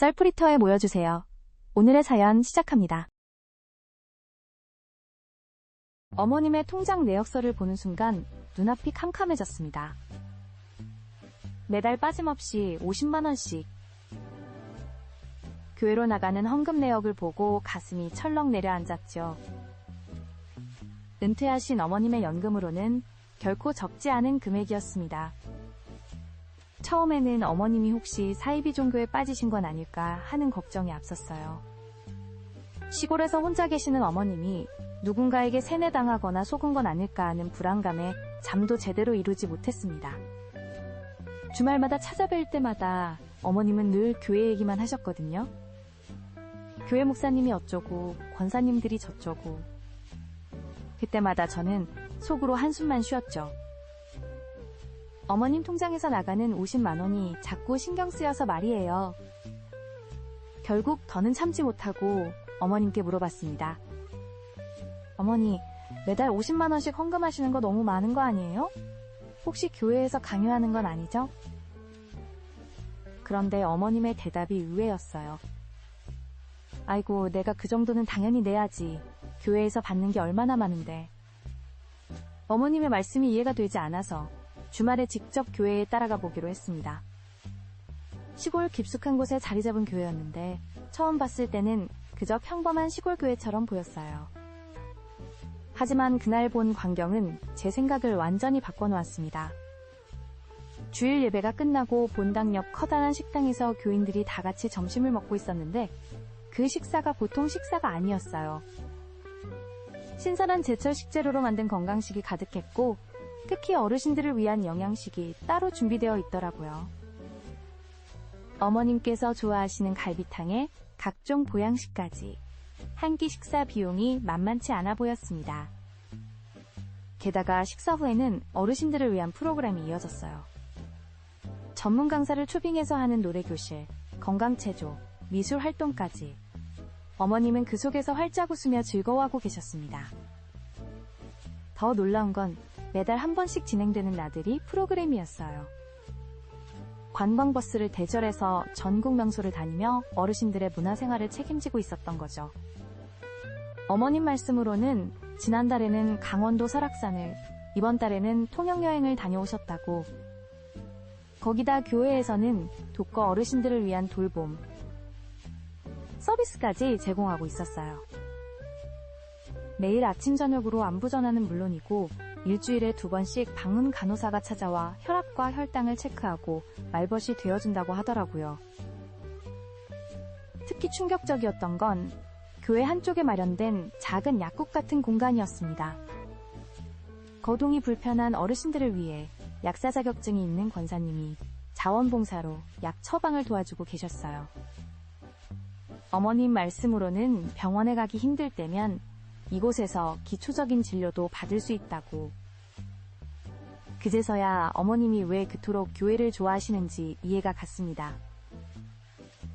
썰풀이터에 모여주세요. 오늘의 사연 시작합니다. 어머님의 통장 내역서를 보는 순간 눈앞이 캄캄해졌습니다. 매달 빠짐없이 50만원씩. 교회로 나가는 헌금 내역을 보고 가슴이 철렁 내려앉았죠. 은퇴하신 어머님의 연금으로는 결코 적지 않은 금액이었습니다. 처음에는 어머님이 혹시 사이비 종교에 빠지신 건 아닐까 하는 걱정이 앞섰어요. 시골에서 혼자 계시는 어머님이 누군가에게 세뇌당하거나 속은 건 아닐까 하는 불안감에 잠도 제대로 이루지 못했습니다. 주말마다 찾아뵐 때마다 어머님은 늘 교회 얘기만 하셨거든요. 교회 목사님이 어쩌고 권사님들이 저쩌고. 그때마다 저는 속으로 한숨만 쉬었죠. 어머님 통장에서 나가는 50만원이 자꾸 신경 쓰여서 말이에요. 결국 더는 참지 못하고 어머님께 물어봤습니다. 어머니, 매달 50만원씩 헌금하시는 거 너무 많은 거 아니에요? 혹시 교회에서 강요하는 건 아니죠? 그런데 어머님의 대답이 의외였어요. 아이고, 내가 그 정도는 당연히 내야지. 교회에서 받는 게 얼마나 많은데. 어머님의 말씀이 이해가 되지 않아서 주말에 직접 교회에 따라가 보기로 했습니다. 시골 깊숙한 곳에 자리 잡은 교회였는데 처음 봤을 때는 그저 평범한 시골 교회처럼 보였어요. 하지만 그날 본 광경은 제 생각을 완전히 바꿔놓았습니다. 주일 예배가 끝나고 본당 옆 커다란 식당에서 교인들이 다 같이 점심을 먹고 있었는데 그 식사가 보통 식사가 아니었어요. 신선한 제철 식재료로 만든 건강식이 가득했고 특히 어르신들을 위한 영양식이 따로 준비되어 있더라고요. 어머님께서 좋아하시는 갈비탕에 각종 보양식까지. 한 끼 식사 비용이 만만치 않아 보였습니다. 게다가 식사 후에는 어르신들을 위한 프로그램이 이어졌어요. 전문 강사를 초빙해서 하는 노래교실, 건강체조, 미술활동까지. 어머님은 그 속에서 활짝 웃으며 즐거워하고 계셨습니다. 더 놀라운 건 매달 한 번씩 진행되는 나들이 프로그램이었어요. 관광버스를 대절해서 전국 명소를 다니며 어르신들의 문화생활을 책임지고 있었던 거죠. 어머님 말씀으로는 지난달에는 강원도 설악산을, 이번 달에는 통영여행을 다녀오셨다고. 거기다 교회에서는 독거 어르신들을 위한 돌봄, 서비스까지 제공하고 있었어요. 매일 아침 저녁으로 안부 전화는 물론이고 일주일에 2번씩 방문 간호사가 찾아와 혈압과 혈당을 체크하고 말벗이 되어준다고 하더라고요. 특히 충격적이었던 건 교회 한쪽에 마련된 작은 약국 같은 공간이었습니다. 거동이 불편한 어르신들을 위해 약사 자격증이 있는 권사님이 자원봉사로 약 처방을 도와주고 계셨어요. 어머님 말씀으로는 병원에 가기 힘들 때면 이곳에서 기초적인 진료도 받을 수 있다고. 그제서야 어머님이 왜 그토록 교회를 좋아하시는지 이해가 갔습니다.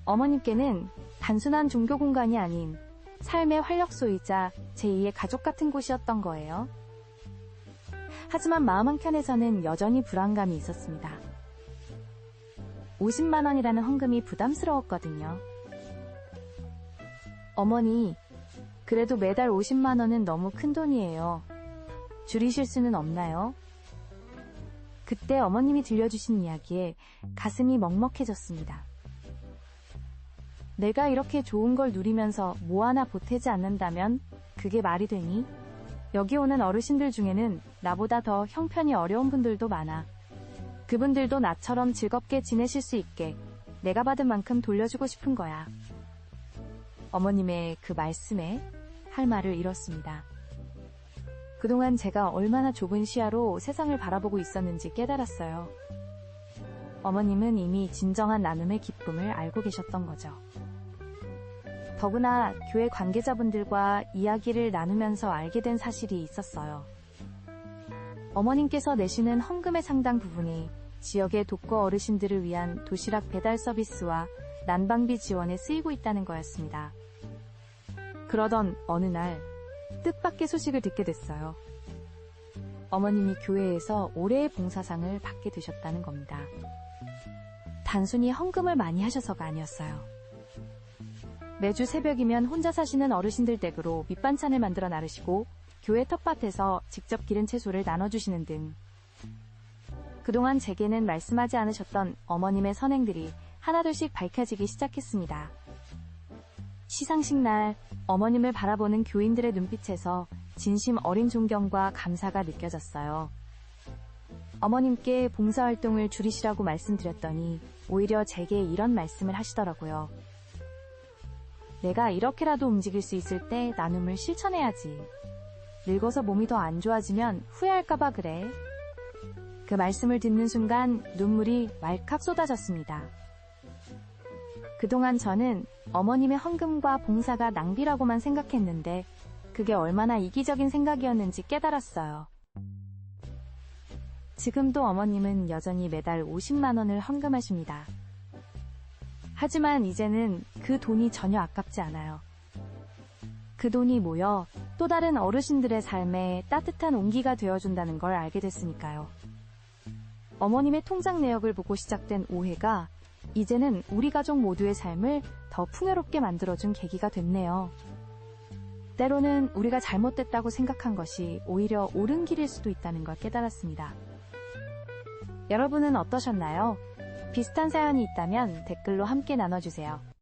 어머님께는 단순한 종교 공간이 아닌 삶의 활력소이자 제2의 가족 같은 곳이었던 거예요. 하지만 마음 한켠에서는 여전히 불안감이 있었습니다. 50만원이라는 헌금이 부담스러웠거든요. 어머니, 그래도 매달 50만원은 너무 큰 돈이에요. 줄이실 수는 없나요? 그때 어머님이 들려주신 이야기에 가슴이 먹먹해졌습니다. 내가 이렇게 좋은 걸 누리면서 뭐 하나 보태지 않는다면 그게 말이 되니? 여기 오는 어르신들 중에는 나보다 더 형편이 어려운 분들도 많아. 그분들도 나처럼 즐겁게 지내실 수 있게 내가 받은 만큼 돌려주고 싶은 거야. 어머님의 그 말씀에 할 말을 잃었습니다. 그동안 제가 얼마나 좁은 시야로 세상을 바라보고 있었는지 깨달았어요. 어머님은 이미 진정한 나눔의 기쁨을 알고 계셨던 거죠. 더구나 교회 관계자분들과 이야기를 나누면서 알게 된 사실이 있었어요. 어머님께서 내시는 헌금의 상당 부분이 지역의 독거 어르신들을 위한 도시락 배달 서비스와 난방비 지원에 쓰이고 있다는 거였습니다. 그러던 어느 날 뜻밖의 소식을 듣게 됐어요. 어머님이 교회에서 올해의 봉사상을 받게 되셨다는 겁니다. 단순히 헌금을 많이 하셔서가 아니었어요. 매주 새벽이면 혼자 사시는 어르신들 댁으로 밑반찬을 만들어 나르시고 교회 텃밭에서 직접 기른 채소를 나눠주시는 등 그동안 제게는 말씀하지 않으셨던 어머님의 선행들이 하나둘씩 밝혀지기 시작했습니다. 시상식 날 어머님을 바라보는 교인들의 눈빛에서 진심 어린 존경과 감사가 느껴졌어요. 어머님께 봉사활동을 줄이시라고 말씀드렸더니 오히려 제게 이런 말씀을 하시더라고요. 내가 이렇게라도 움직일 수 있을 때 나눔을 실천해야지. 늙어서 몸이 더 안 좋아지면 후회할까봐 그래. 그 말씀을 듣는 순간 눈물이 왈칵 쏟아졌습니다. 그동안 저는 어머님의 헌금과 봉사가 낭비라고만 생각했는데 그게 얼마나 이기적인 생각이었는지 깨달았어요. 지금도 어머님은 여전히 매달 50만 원을 헌금하십니다. 하지만 이제는 그 돈이 전혀 아깝지 않아요. 그 돈이 모여 또 다른 어르신들의 삶에 따뜻한 온기가 되어준다는 걸 알게 됐으니까요. 어머님의 통장 내역을 보고 시작된 오해가 이제는 우리 가족 모두의 삶을 더 풍요롭게 만들어준 계기가 됐네요. 때로는 우리가 잘못됐다고 생각한 것이 오히려 옳은 길일 수도 있다는 걸 깨달았습니다. 여러분은 어떠셨나요? 비슷한 사연이 있다면 댓글로 함께 나눠주세요.